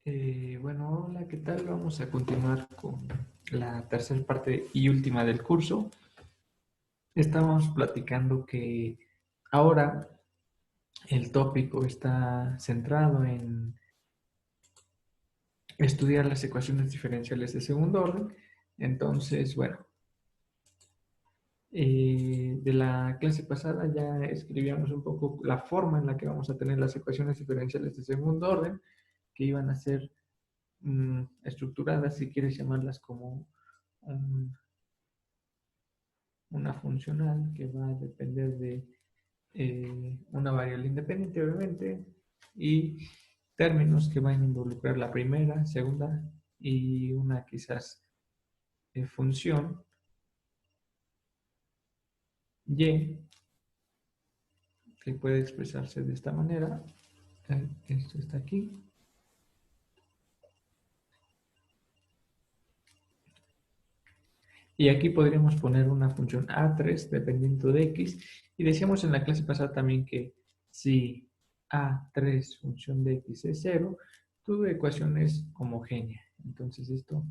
Bueno, hola, ¿qué tal? Vamos a continuar con la tercera parte y última del curso. Estábamos platicando que ahora el tópico está centrado en estudiar las ecuaciones diferenciales de segundo orden. Entonces, bueno, de la clase pasada ya escribíamos un poco la forma en la que vamos a tener las ecuaciones diferenciales de segundo orden, que iban a ser estructuradas, si quieres llamarlas como un una funcional que va a depender de una variable independiente, obviamente, y términos que van a involucrar la primera, segunda y una quizás función y que puede expresarse de esta manera. Esto está aquí. Y aquí podríamos poner una función A3 dependiendo de X. Y decíamos en la clase pasada también que si A3 función de X es 0, tu ecuación es homogénea. Entonces esto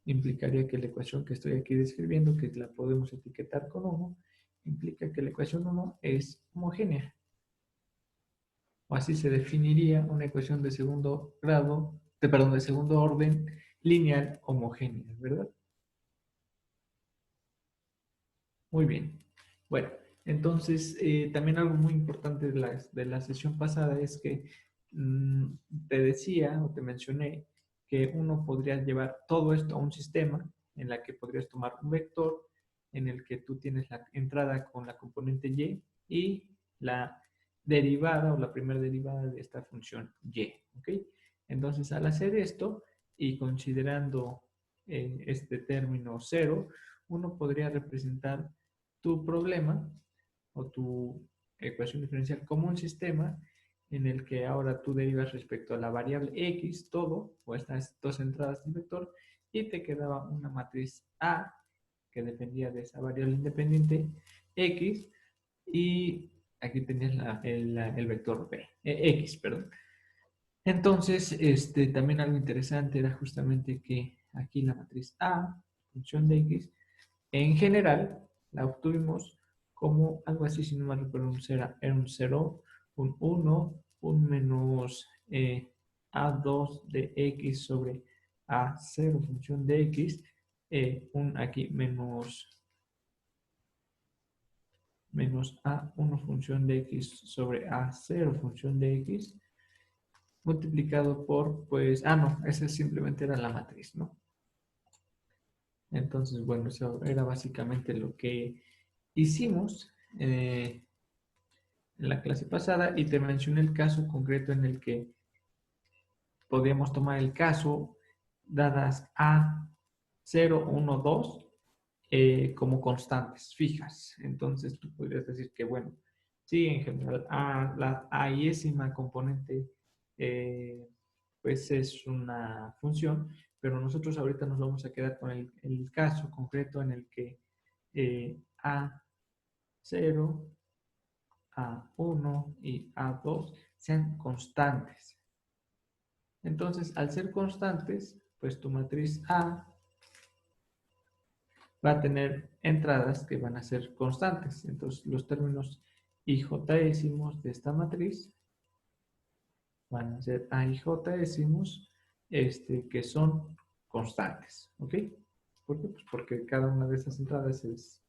implicaría que la ecuación que estoy aquí describiendo, que la podemos etiquetar con 1, implica que la ecuación 1 es homogénea. O así se definiría una ecuación de segundo grado, de segundo orden lineal homogénea, ¿verdad? Muy bien. Bueno, entonces también algo muy importante de la sesión pasada es que mmm, te decía o te mencioné que uno podría llevar todo esto a un sistema en la que podrías tomar un vector en el que tú tienes la entrada con la componente y la derivada o la primera derivada de esta función y. ¿Ok? Entonces, al hacer esto y considerando este término 0, uno podría representar tu problema o tu ecuación diferencial como un sistema en el que ahora tú derivas respecto a la variable x todo, o estas dos entradas del vector, y te quedaba una matriz A que dependía de esa variable independiente x, y aquí tenías el vector B, x, perdón. Entonces, también algo interesante era justamente que aquí la matriz A, función de x, en general, la obtuvimos como algo así, si no me recuerdo, era un 0, un 1, un menos A2 de X sobre A0 función de X, un aquí menos A1 función de X sobre A0 función de X, multiplicado por, pues, no, esa simplemente era la matriz, ¿no? Entonces, bueno, eso era básicamente lo que hicimos en la clase pasada, y te mencioné el caso concreto en el que podríamos tomar el caso dadas A 0, 1, 2 como constantes fijas. Entonces tú podrías decir que, bueno, sí, en general la aísima componente pues es una función, pero nosotros ahorita nos vamos a quedar con el caso concreto en el que A0, A1 y A2 sean constantes. Entonces, al ser constantes, pues tu matriz A va a tener entradas que van a ser constantes. Entonces, los términos ijésimos de esta matriz van a ser A y Jésimos, que son constantes. ¿Ok? ¿Por qué? Pues porque cada una de estas entradas es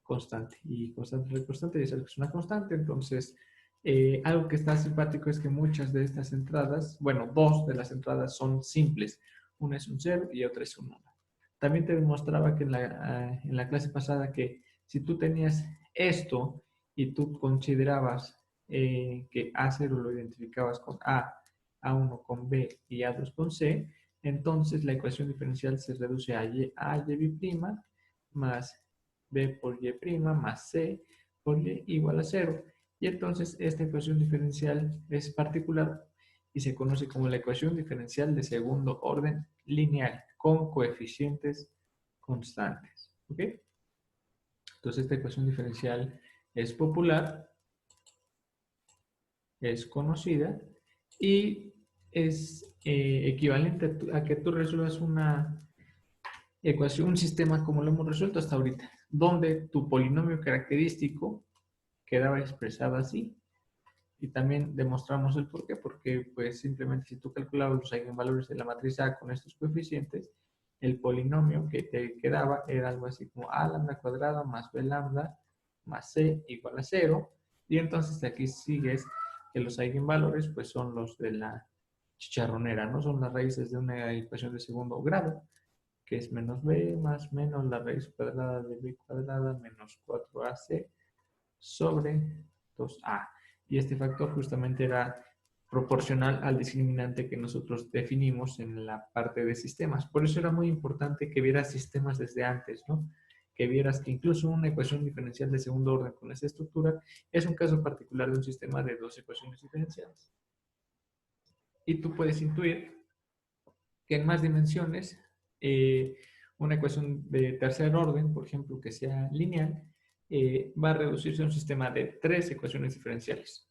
constante. Y constante de constante es algo que es una constante. Entonces, algo que está simpático es que muchas de estas entradas, bueno, dos de las entradas son simples. Una es un 0 y otra es un 1. También te demostraba que en la clase pasada que si tú tenías esto y tú considerabas que A0 lo identificabas con A, A1 con B y A2 con C, entonces la ecuación diferencial se reduce a y' más B por y' más C por y igual a 0. Y entonces esta ecuación diferencial es particular y se conoce como la ecuación diferencial de segundo orden lineal con coeficientes constantes. ¿Ok? Entonces esta ecuación diferencial es popular, es conocida y es equivalente a que tú resuelvas una ecuación, un sistema como lo hemos resuelto hasta ahorita, donde tu polinomio característico quedaba expresado así. Y también demostramos el por qué, porque pues simplemente si tú calculabas los eigenvalores de la matriz A con estos coeficientes, el polinomio que te quedaba era algo así como a lambda cuadrada más b lambda más c igual a 0. Y entonces aquí sigues que los eigenvalores pues son los de la chicharronera, ¿no? Son las raíces de una ecuación de segundo grado, que es menos b más menos la raíz cuadrada de b cuadrada menos 4ac sobre 2a. Y este factor justamente era proporcional al discriminante que nosotros definimos en la parte de sistemas. Por eso era muy importante que vieras sistemas desde antes, ¿no? Que vieras que incluso una ecuación diferencial de segundo orden con esa estructura es un caso particular de un sistema de dos ecuaciones diferenciales. Y tú puedes intuir que en más dimensiones, una ecuación de tercer orden, por ejemplo, que sea lineal, va a reducirse a un sistema de tres ecuaciones diferenciales.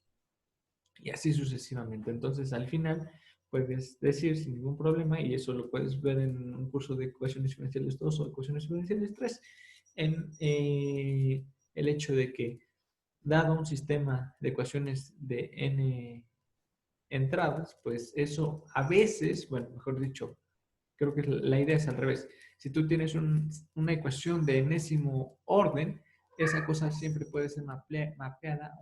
Y así sucesivamente. Entonces, al final, puedes decir sin ningún problema, y eso lo puedes ver en un curso de ecuaciones diferenciales 2 o ecuaciones diferenciales 3, en el hecho de que, dado un sistema de ecuaciones de n entradas, pues eso a veces, bueno, mejor dicho, creo que la idea es al revés. Si tú tienes una ecuación de enésimo orden, esa cosa siempre puede ser mapeada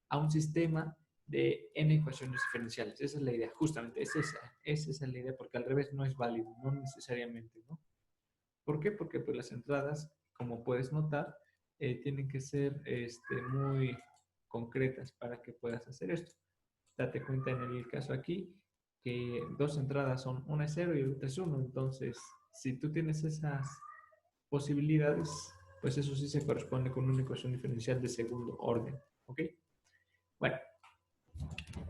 a un sistema de n ecuaciones diferenciales. Esa es la idea, justamente. Esa es la idea, porque al revés no es válido, no necesariamente, ¿no? ¿Por qué? Porque pues, las entradas, como puedes notar, tienen que ser muy concretas para que puedas hacer esto. Date cuenta en el caso aquí que dos entradas son una es 0 y otra es 1. Entonces, si tú tienes esas posibilidades, pues eso sí se corresponde con una ecuación diferencial de segundo orden. ¿Ok? Bueno,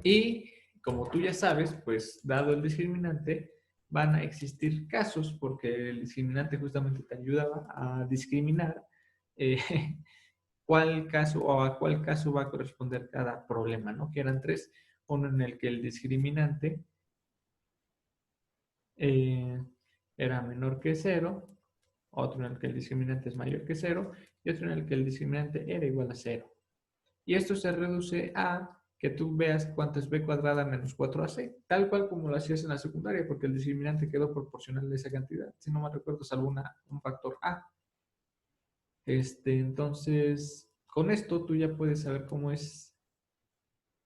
y como tú ya sabes, pues dado el discriminante, van a existir casos, porque el discriminante justamente te ayudaba a discriminar eh, cuál caso o a cuál caso va a corresponder cada problema, ¿no? Que eran tres. Uno en el que el discriminante eh, era menor que 0, otro en el que el discriminante es mayor que 0 y otro en el que el discriminante era igual a 0. Y esto se reduce a que tú veas cuánto es b cuadrada menos 4ac, tal cual como lo hacías en la secundaria, porque el discriminante quedó proporcional de esa cantidad, si no me recuerdo, salvo un factor a. Entonces, con esto tú ya puedes saber cómo es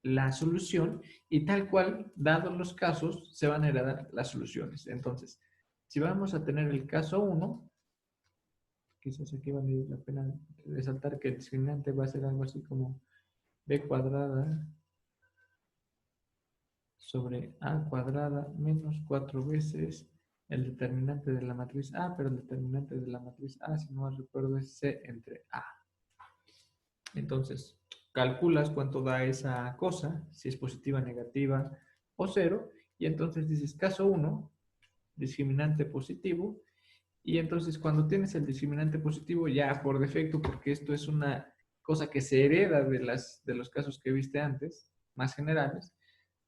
la solución y tal cual, dados los casos, se van a heredar las soluciones. Entonces, si vamos a tener el caso 1, quizás aquí vale la pena resaltar que el discriminante va a ser algo así como b cuadrada sobre a cuadrada menos 4 veces el determinante de la matriz A, pero el determinante de la matriz A, si no me recuerdo, es C entre A. Entonces, calculas cuánto da esa cosa, si es positiva, negativa o 0, y entonces dices caso 1, discriminante positivo, y entonces cuando tienes el discriminante positivo, ya por defecto, porque esto es una cosa que se hereda de los casos que viste antes, más generales,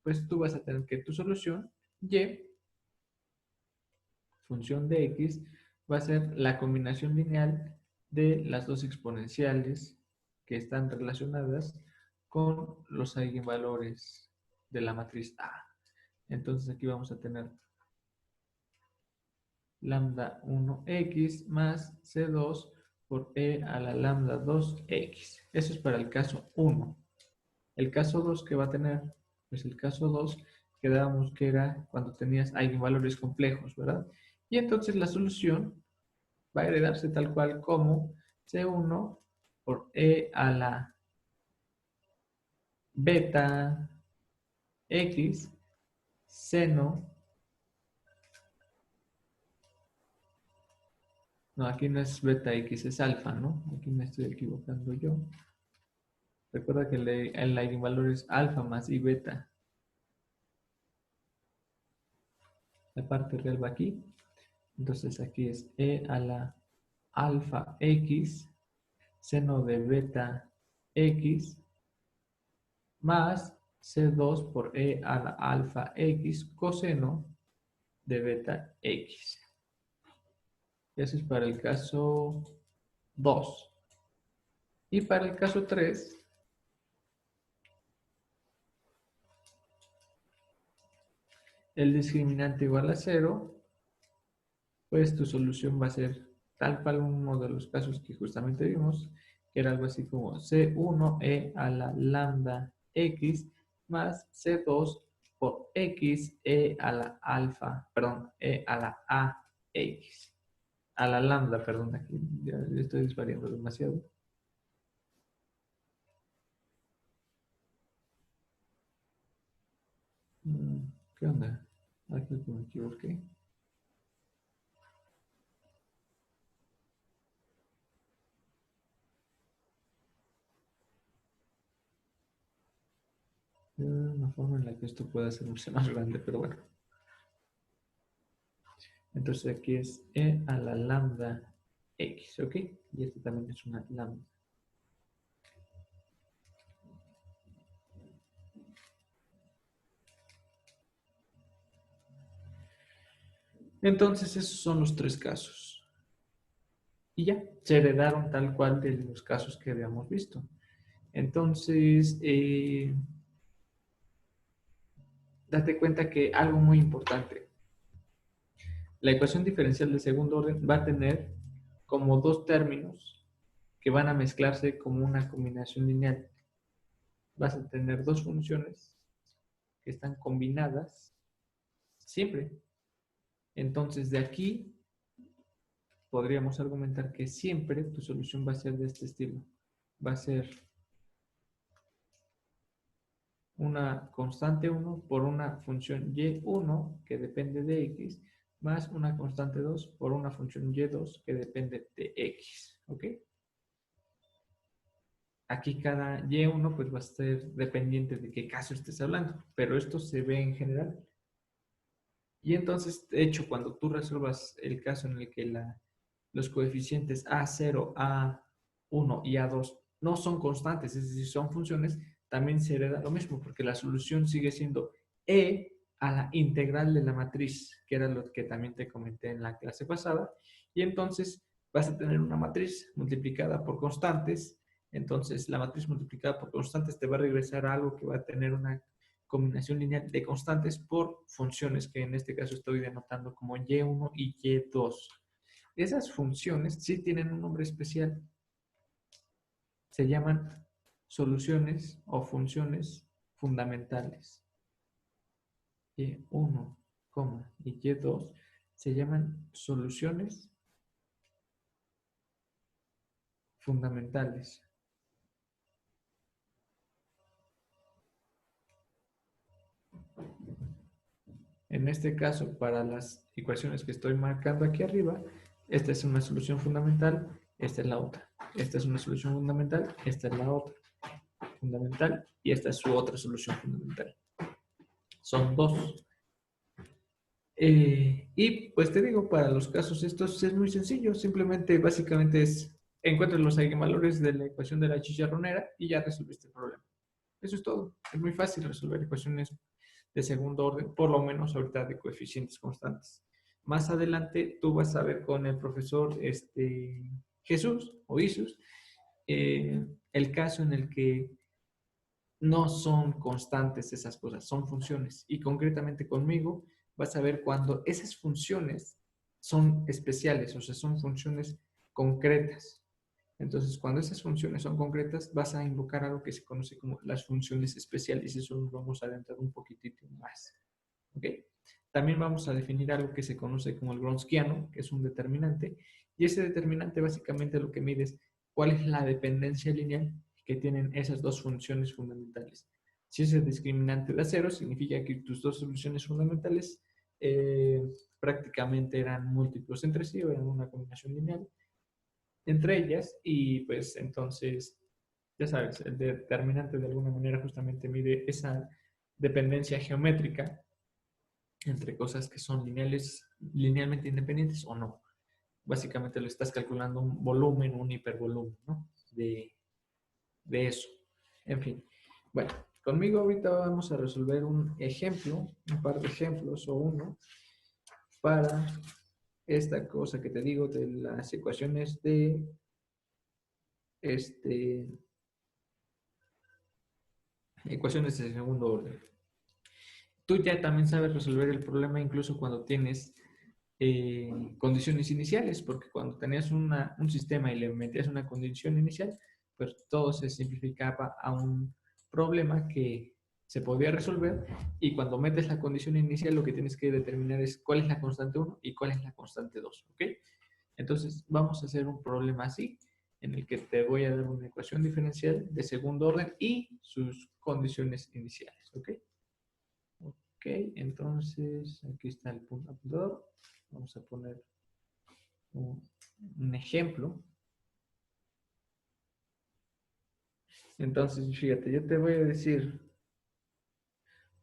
pues tú vas a tener que tu solución, y, función de x, va a ser la combinación lineal de las dos exponenciales que están relacionadas con los eigenvalores de la matriz A. Entonces aquí vamos a tener lambda 1x más c2 por e a la lambda 2x. Eso es para el caso 1. El caso 2 que va a tener, pues el caso 2 quedábamos que era cuando tenías eigenvalores complejos, ¿verdad? Y entonces la solución va a heredarse tal cual como C1 por E a la beta X seno. No, aquí no es beta X, es alfa, ¿no? Aquí me estoy equivocando yo. Recuerda que el eigenvalor es alfa más y beta. La parte real va aquí. Entonces aquí es E a la alfa X seno de beta X más C2 por E a la alfa X coseno de beta X. Eso es para el caso 2. Y para el caso 3, el discriminante igual a 0, pues tu solución va a ser tal cual uno de los casos que justamente vimos, que era algo así como C1E a la lambda X más C2 por X E a la alfa, perdón, E a la A X. A la lambda, perdón, aquí ya estoy desvariando demasiado. ¿Qué onda? Aquí me equivoqué. Una forma en la que esto pueda hacerse más grande, pero bueno. Entonces aquí es E a la lambda X, ¿ok? Y este también es una lambda. Entonces esos son los tres casos. Y ya, se heredaron tal cual de los casos que habíamos visto. Entonces, date cuenta que algo muy importante, la ecuación diferencial de segundo orden va a tener como dos términos que van a mezclarse como una combinación lineal. Vas a tener dos funciones que están combinadas siempre. Entonces, de aquí podríamos argumentar que siempre tu solución va a ser de este estilo. Va a ser una constante 1 por una función y1 que depende de x, más una constante 2 por una función y2 que depende de x. ¿Ok? Aquí cada y1 pues va a ser dependiente de qué caso estés hablando, pero esto se ve en general. Y entonces, de hecho, cuando tú resuelvas el caso en el que los coeficientes A0, A1 y A2 no son constantes, es decir, son funciones, también se hereda lo mismo, porque la solución sigue siendo E a la integral de la matriz, que era lo que también te comenté en la clase pasada, y entonces vas a tener una matriz multiplicada por constantes, entonces la matriz multiplicada por constantes te va a regresar a algo que va a tener una combinación lineal de constantes por funciones que en este caso estoy denotando como y1 y y2. Esas funciones sí tienen un nombre especial. Se llaman soluciones o funciones fundamentales. Y1, y y2 se llaman soluciones fundamentales. En este caso, para las ecuaciones que estoy marcando aquí arriba, esta es una solución fundamental, esta es la otra. Esta es una solución fundamental, esta es la otra fundamental y esta es su otra solución fundamental. Son dos. Y pues te digo, para los casos estos es muy sencillo, simplemente básicamente es encuentras los eigenvalores de la ecuación de la chicharronera y ya resolviste el problema. Eso es todo. Es muy fácil resolver ecuaciones de segundo orden, por lo menos ahorita de coeficientes constantes. Más adelante tú vas a ver con el profesor Jesús o Isus el caso en el que no son constantes esas cosas, son funciones. Y concretamente conmigo vas a ver cuando esas funciones son especiales, o sea, son funciones concretas. Entonces, cuando esas funciones son concretas, vas a invocar algo que se conoce como las funciones especiales y eso nos vamos a adentrar un poquitito más. ¿Ok? También vamos a definir algo que se conoce como el Gronskiano, que es un determinante, y ese determinante básicamente lo que mide es cuál es la dependencia lineal que tienen esas dos funciones fundamentales. Si ese discriminante da cero, significa que tus dos soluciones fundamentales prácticamente eran múltiplos entre sí o eran una combinación lineal entre ellas y pues entonces, ya sabes, el determinante de alguna manera justamente mide esa dependencia geométrica entre cosas que son linealmente independientes o no. Básicamente lo estás calculando un volumen, un hipervolumen, ¿no? De eso. En fin. Bueno, Conmigo ahorita vamos a resolver un ejemplo, un par de ejemplos o uno, para esta cosa que te digo de las ecuaciones de ecuaciones de segundo orden. Tú ya también sabes resolver el problema incluso cuando tienes condiciones iniciales, porque cuando tenías un sistema y le metías una condición inicial, pues todo se simplificaba a un problema que se podía resolver, y cuando metes la condición inicial lo que tienes que determinar es cuál es la constante 1 y cuál es la constante 2, ¿ok? Entonces vamos a hacer un problema así, en el que te voy a dar una ecuación diferencial de segundo orden y sus condiciones iniciales, ¿ok? Ok, entonces aquí está el punto apuntador. Vamos a poner un ejemplo. Entonces, fíjate, yo te voy a decir,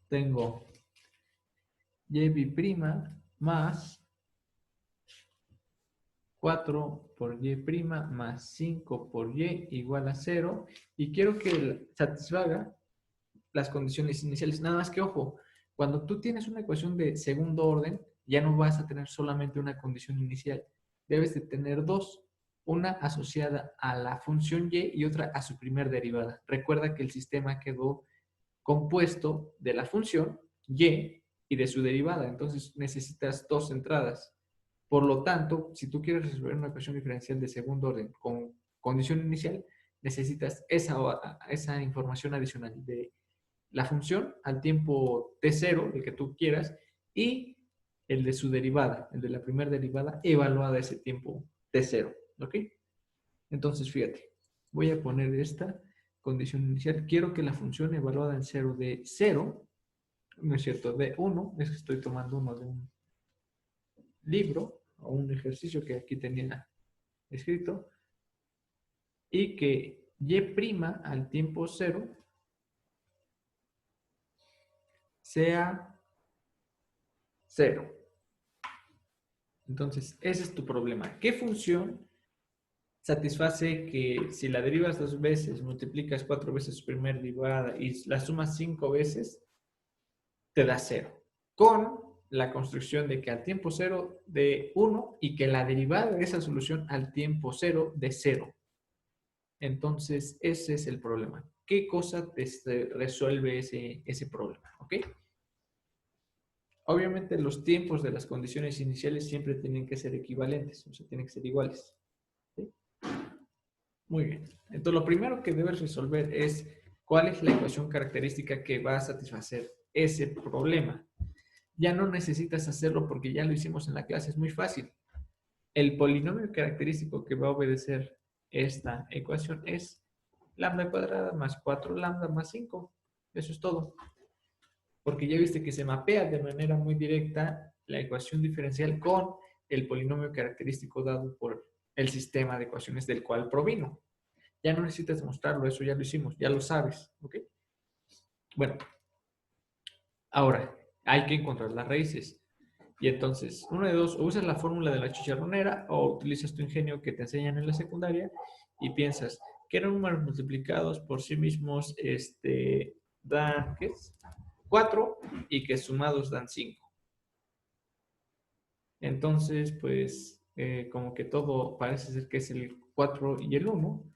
tengo y' más 4 por y' más 5 por y igual a 0, y quiero que satisfaga las condiciones iniciales. Nada más que ojo, cuando tú tienes una ecuación de segundo orden, ya no vas a tener solamente una condición inicial, debes de tener dos, una asociada a la función y otra a su primer derivada. Recuerda que el sistema quedó compuesto de la función y de su derivada, entonces necesitas dos entradas. Por lo tanto, si tú quieres resolver una ecuación diferencial de segundo orden con condición inicial, necesitas esa información adicional de la función al tiempo t0, el que tú quieras, y el de su derivada, el de la primera derivada evaluada a ese tiempo t0, ¿ok? Entonces, fíjate, voy a poner esta condición inicial. Quiero que la función evaluada en 0 de 0, no es cierto, de 1, es que estoy tomando uno de un libro o un ejercicio que aquí tenía escrito, y que y' al tiempo 0 sea 0. Entonces, ese es tu problema. ¿Qué función satisface que si la derivas dos veces, multiplicas cuatro veces su primera derivada y la sumas 5 veces, te da 0? Con la construcción de que al tiempo 0 de 1 y que la derivada de esa solución al tiempo 0 de 0. Entonces, ese es el problema. ¿Qué cosa te resuelve ese problema? ¿Ok? Obviamente los tiempos de las condiciones iniciales siempre tienen que ser equivalentes, o sea, tienen que ser iguales. ¿Sí? Muy bien. Entonces, lo primero que debes resolver es cuál es la ecuación característica que va a satisfacer ese problema. Ya no necesitas hacerlo porque ya lo hicimos en la clase, es muy fácil. El polinomio característico que va a obedecer esta ecuación es lambda cuadrada más 4 lambda más 5. Eso es todo. Porque ya viste que se mapea de manera muy directa la ecuación diferencial con el polinomio característico dado por el sistema de ecuaciones del cual provino. Ya no necesitas demostrarlo, eso ya lo hicimos, ya lo sabes, ¿ok? Bueno, ahora hay que encontrar las raíces. Y entonces, uno de dos, o usas la fórmula de la chicharronera o utilizas tu ingenio que te enseñan en la secundaria y piensas que números multiplicados por sí mismos dan, ¿qué es? 4 y que sumados dan 5. Entonces, pues, como que todo parece ser que es el 4 y el 1.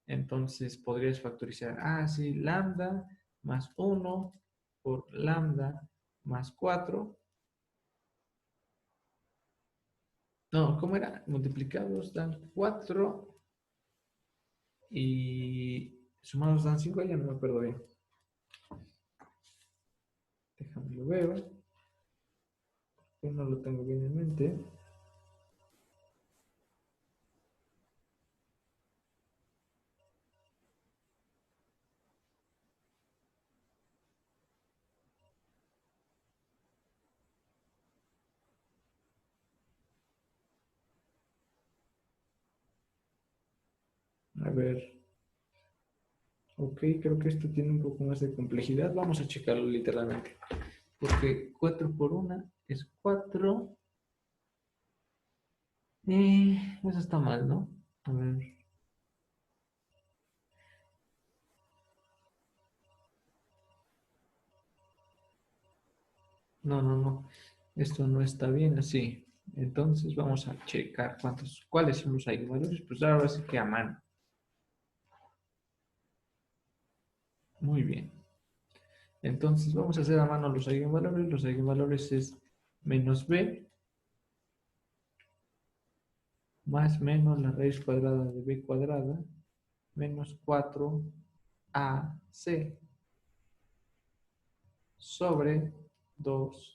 Entonces podrías factorizar, sí, lambda más 1 por lambda más 4. No, ¿cómo era? Multiplicados dan 4 y sumados dan 5, ya no me acuerdo bien. Déjame lo veo. Yo no lo tengo bien en mente. A ver. Ok, creo que esto tiene un poco más de complejidad. Vamos a checarlo literalmente. Porque 4 por 1 es 4. Eso está mal, ¿no? A ver. No, no, no. Esto no está bien así. Entonces vamos a checar cuáles son los eigenvalores. Pues ahora sí que a mano. Muy bien. Entonces vamos a hacer a mano los eigenvalores. Los eigenvalores es menos b más menos la raíz cuadrada de b cuadrada menos 4ac sobre 2.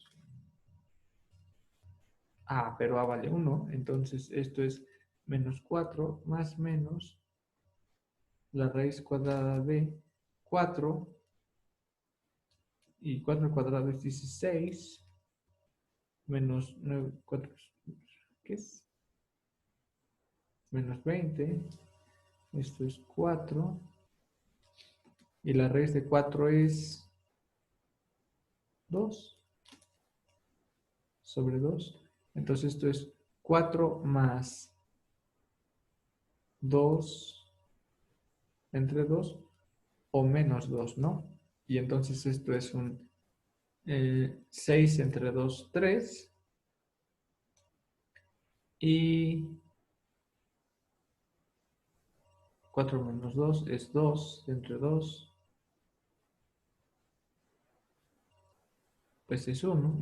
Pero a vale 1. Entonces esto es menos 4 más menos la raíz cuadrada de 4. Y 4 al cuadrado es 16. Menos 9, 4, ¿qué es? Menos 20. Esto es 4. Y la raíz de 4 es 2 sobre 2. Entonces esto es 4 más 2 entre 2 o menos 2, ¿no? Y entonces esto es un 6 entre 2, 3. Y 4 menos 2 es 2 entre 2. Pues es 1.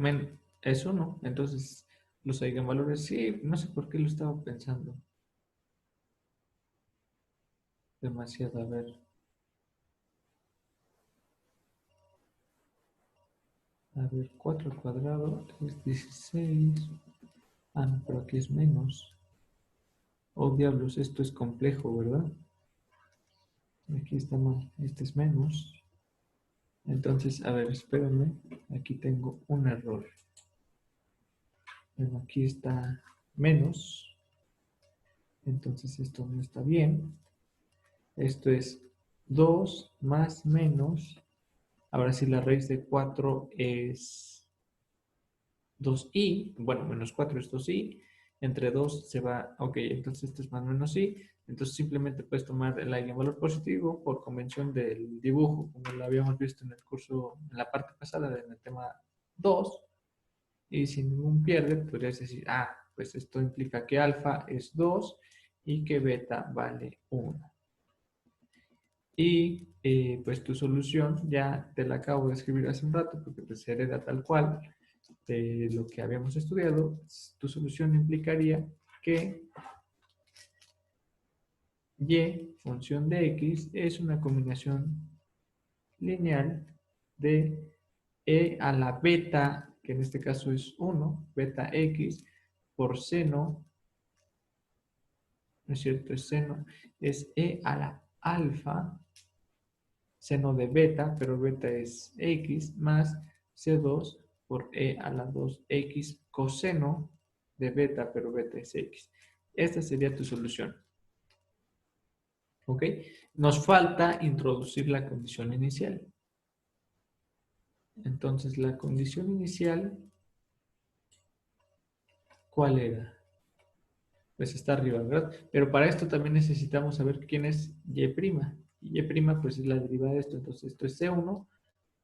Es 1. Entonces los eigenvalores, sí, no sé por qué lo estaba pensando. Demasiado, a ver. A ver, 4 al cuadrado es 16. No, pero aquí es menos. Oh, diablos, esto es complejo, ¿verdad? Aquí está mal. Este es menos. Entonces, a ver, espérenme. Aquí tengo un error. Bueno, aquí está menos. Entonces, esto no está bien. Esto es 2 más menos. Ahora sí, la raíz de 4 es 2i. Bueno, menos 4 es 2i. Entre 2 se va, ok, entonces esto es más menos i. Entonces simplemente puedes tomar el eigenvalor positivo por convención del dibujo, como lo habíamos visto en el curso, en la parte pasada, en el tema 2. Y sin ningún pierde, podrías decir, pues esto implica que alfa es 2 y que beta vale 1. Y pues tu solución ya te la acabo de escribir hace un rato porque pues se hereda tal cual de lo que habíamos estudiado. Tu solución implicaría que y, función de x, es una combinación lineal de e a la beta, que en este caso es 1, beta x, por seno, ¿no es cierto? Es seno, es e a la alfa, seno de beta, pero beta es x, más c2 por e a la 2x coseno de beta, pero beta es x. Esta sería tu solución. ¿Ok? Nos falta introducir la condición inicial. Entonces, la condición inicial, ¿cuál era? Pues está arriba, ¿verdad? Pero para esto también necesitamos saber quién es y'. Y' pues es la derivada de esto. Entonces, esto es c1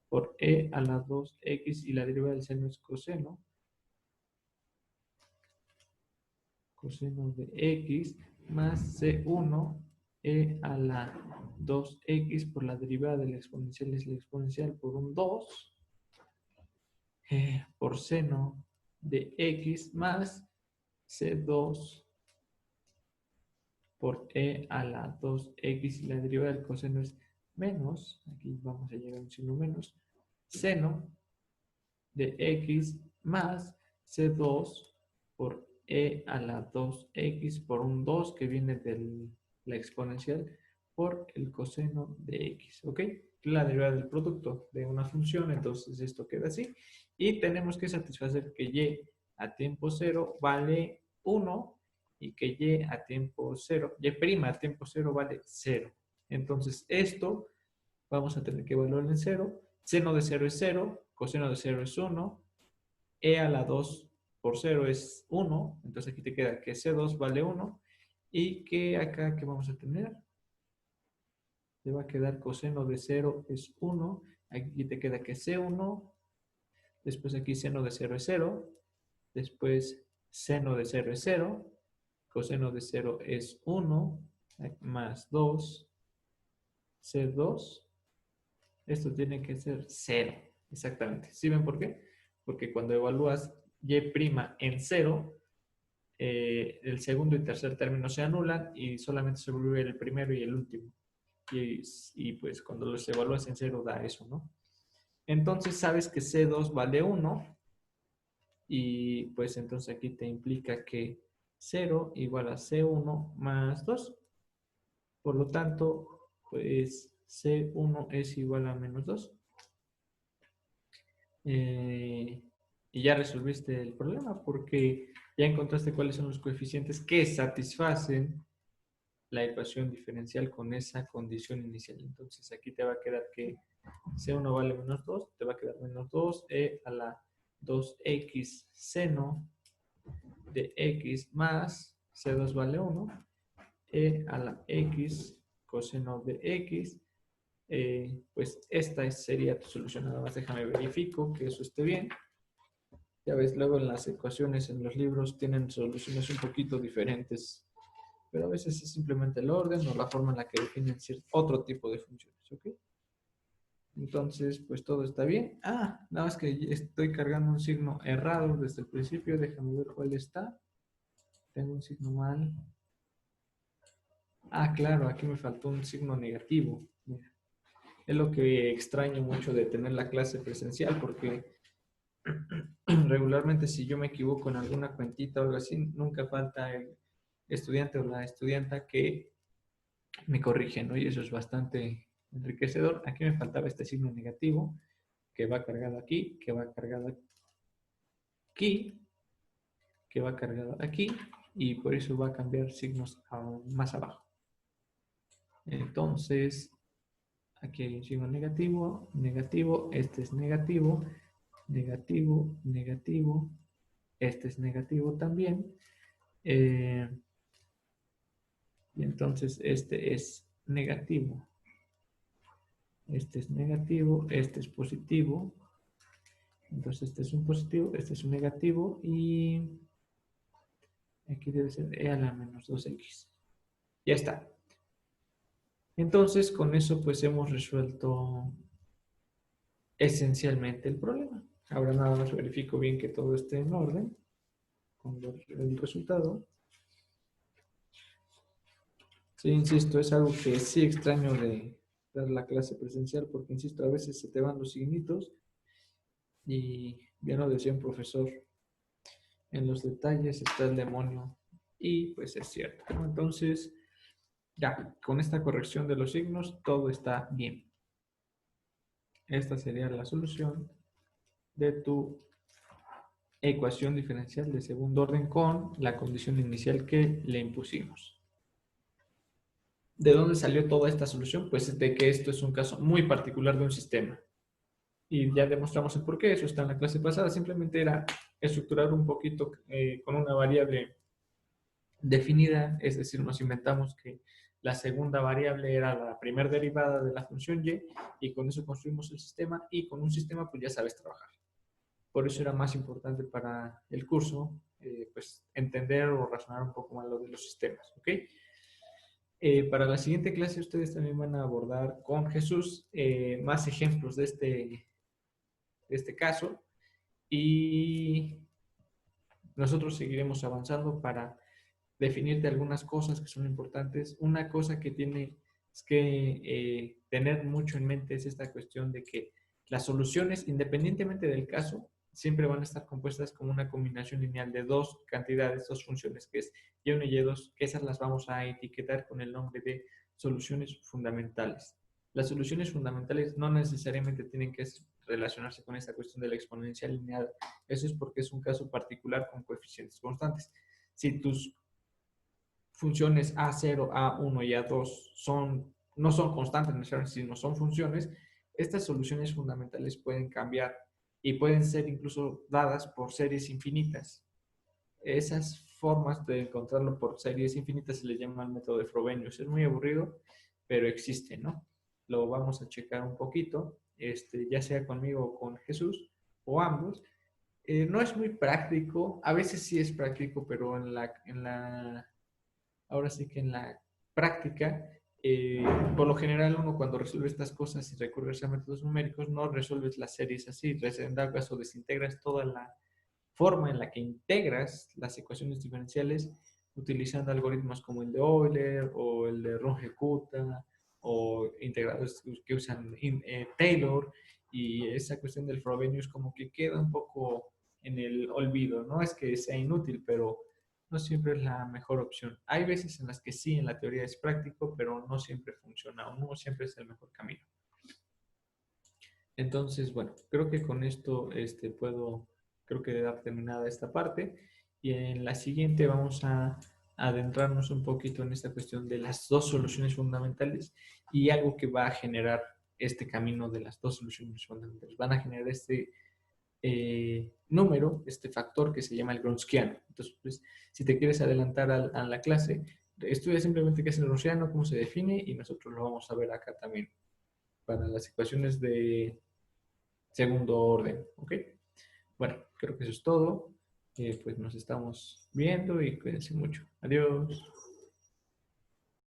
por e a la 2x y la derivada del seno es coseno. Coseno de x más c1 e a la 2x por la derivada de la exponencial es la exponencial por un 2 por seno de x más c2 por e a la 2x y la derivada del coseno es menos, aquí vamos a llegar a un signo menos, seno de x más c2 por e a la 2x por un 2 que viene de la exponencial por el coseno de x, ¿ok? La derivada del producto de una función, entonces esto queda así. Y tenemos que satisfacer que y a tiempo 0 vale 1 y que y a tiempo 0, y' a tiempo 0 vale 0. Entonces esto vamos a tener que evaluar en 0. Seno de 0 es 0, coseno de 0 es 1, e a la 2 por 0 es 1, entonces aquí te queda que C2 vale 1 y que acá, ¿qué vamos a tener? Te va a quedar coseno de 0 es 1, aquí te queda que C1, Después aquí seno de 0 es 0. Después seno de 0 es 0. Coseno de 0 es 1 más 2, C2. Esto tiene que ser 0, exactamente. ¿Sí ven por qué? Porque cuando evalúas y' en 0, el segundo y tercer término se anulan y solamente sobrevive el primero y el último. Y pues cuando los evalúas en 0 da eso, ¿no? Entonces sabes que C2 vale 1 y pues entonces aquí te implica que 0 igual a C1 más 2. Por lo tanto, pues C1 es igual a menos 2. Y ya resolviste el problema porque ya encontraste cuáles son los coeficientes que satisfacen la ecuación diferencial con esa condición inicial. Entonces aquí te va a quedar que C1 vale menos 2, te va a quedar menos 2e a la 2x seno de x más C2 vale 1, e a la x coseno de x. Pues esta sería tu solución. Nada más déjame verifico que eso esté bien. Ya ves, luego en las ecuaciones en los libros tienen soluciones un poquito diferentes, pero a veces es simplemente el orden o la forma en la que definen otro tipo de funciones, ¿ok? Entonces, pues todo está bien. Nada más que estoy cargando un signo errado desde el principio. Déjame ver cuál está. Tengo un signo mal. Claro, aquí me faltó un signo negativo. Mira, es lo que extraño mucho de tener la clase presencial, porque regularmente si yo me equivoco en alguna cuentita o algo así, nunca falta el estudiante o la estudianta que me corrige, ¿no? Y eso es bastante enriquecedor. Aquí me faltaba este signo negativo, que va cargado aquí, que va cargado aquí, que va cargado aquí, y por eso va a cambiar signos más abajo. Entonces, aquí hay un signo negativo, negativo, este es negativo, negativo, negativo, este es negativo también. Y entonces este es negativo. Este es negativo, este es positivo. Entonces este es un positivo, este es un negativo y aquí debe ser e a la menos 2x. Ya está. Entonces con eso pues hemos resuelto esencialmente el problema. Ahora nada más verifico bien que todo esté en orden con el resultado. Sí, insisto, es algo que sí extraño de dar la clase presencial porque, insisto, a veces se te van los signitos y ya lo decía un profesor, en los detalles está el demonio y pues es cierto, ¿no? Entonces, ya, con esta corrección de los signos, todo está bien. Esta sería la solución de tu ecuación diferencial de segundo orden con la condición inicial que le impusimos. ¿De dónde salió toda esta solución? Pues de que esto es un caso muy particular de un sistema. Y ya demostramos el por qué, eso está en la clase pasada. Simplemente era estructurar un poquito con una variable definida, es decir, nos inventamos que la segunda variable era la primera derivada de la función y con eso construimos el sistema, y con un sistema pues ya sabes trabajar. Por eso era más importante para el curso, pues entender o razonar un poco más lo de los sistemas, ¿ok? Para la siguiente clase ustedes también van a abordar con Jesús más ejemplos de este caso, y nosotros seguiremos avanzando para definirte algunas cosas que son importantes. Una cosa que tienes que tener mucho en mente es esta cuestión de que las soluciones, independientemente del caso, siempre van a estar compuestas como una combinación lineal de dos cantidades, dos funciones, que es y1 y y2, que esas las vamos a etiquetar con el nombre de soluciones fundamentales. Las soluciones fundamentales no necesariamente tienen que relacionarse con esta cuestión de la exponencial lineal. Eso es porque es un caso particular con coeficientes constantes. Si tus funciones A0, A1 y A2 no son constantes, sino son funciones, estas soluciones fundamentales pueden cambiar y pueden ser incluso dadas por series infinitas. Esas formas de encontrarlo por series infinitas se le llama el método de Frobenius. Es muy aburrido, pero existe, ¿no? Lo vamos a checar un poquito, ya sea conmigo o con Jesús, o ambos. No es muy práctico, a veces sí es práctico, pero ahora sí que en la práctica, por lo general uno cuando resuelve estas cosas y recurres a métodos numéricos, no resuelves las series así, en dado caso desintegras toda la forma en la que integras las ecuaciones diferenciales utilizando algoritmos como el de Euler o el de Runge-Kutta o integradores que usan Taylor, y esa cuestión del Frobenius como que queda un poco en el olvido. No es que sea inútil, pero no siempre es la mejor opción. Hay veces en las que sí, en la teoría es práctico, pero no siempre funciona o no siempre es el mejor camino. Entonces, bueno, creo que con esto creo que dar terminada esta parte, y en la siguiente vamos a adentrarnos un poquito en esta cuestión de las dos soluciones fundamentales y algo que va a generar este camino de las dos soluciones fundamentales. Van a generar este número, este factor que se llama el Gronskiano. Entonces, pues, si te quieres adelantar a la clase, estudia simplemente qué es el Gronskiano, cómo se define, y nosotros lo vamos a ver acá también para las ecuaciones de segundo orden, ¿ok? Bueno, creo que eso es todo. Pues nos estamos viendo y cuídense mucho. Adiós.